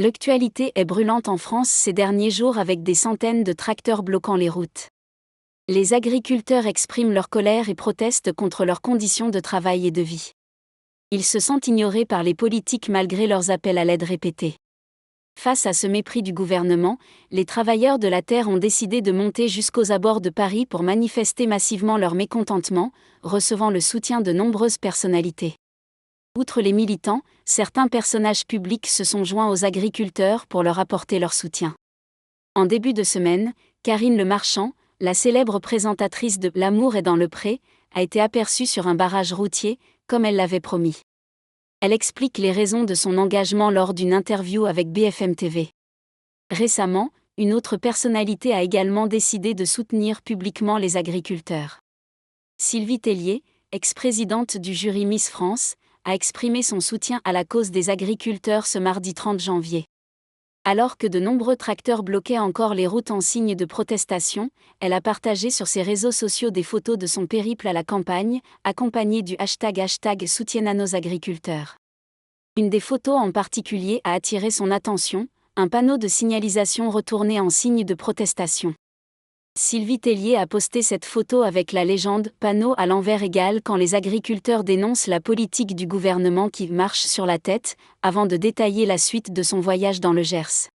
L'actualité est brûlante en France ces derniers jours avec des centaines de tracteurs bloquant les routes. Les agriculteurs expriment leur colère et protestent contre leurs conditions de travail et de vie. Ils se sentent ignorés par les politiques malgré leurs appels à l'aide répétés. Face à ce mépris du gouvernement, les travailleurs de la terre ont décidé de monter jusqu'aux abords de Paris pour manifester massivement leur mécontentement, recevant le soutien de nombreuses personnalités. Outre les militants, certains personnages publics se sont joints aux agriculteurs pour leur apporter leur soutien. En début de semaine, Karine Le Marchand, la célèbre présentatrice de L'amour est dans le pré, a été aperçue sur un barrage routier, comme elle l'avait promis. Elle explique les raisons de son engagement lors d'une interview avec BFM TV. Récemment, une autre personnalité a également décidé de soutenir publiquement les agriculteurs. Sylvie Tellier, ex-présidente du jury Miss France, a exprimé son soutien à la cause des agriculteurs ce mardi 30 janvier. Alors que de nombreux tracteurs bloquaient encore les routes en signe de protestation, elle a partagé sur ses réseaux sociaux des photos de son périple à la campagne, accompagnées du hashtag Soutiens à nos agriculteurs. Une des photos en particulier a attiré son attention, un panneau de signalisation retourné en signe de protestation. Sylvie Tellier a posté cette photo avec la légende « Panneau à l'envers égal » quand les agriculteurs dénoncent la politique du gouvernement qui marche sur la tête, avant de détailler la suite de son voyage dans le Gers.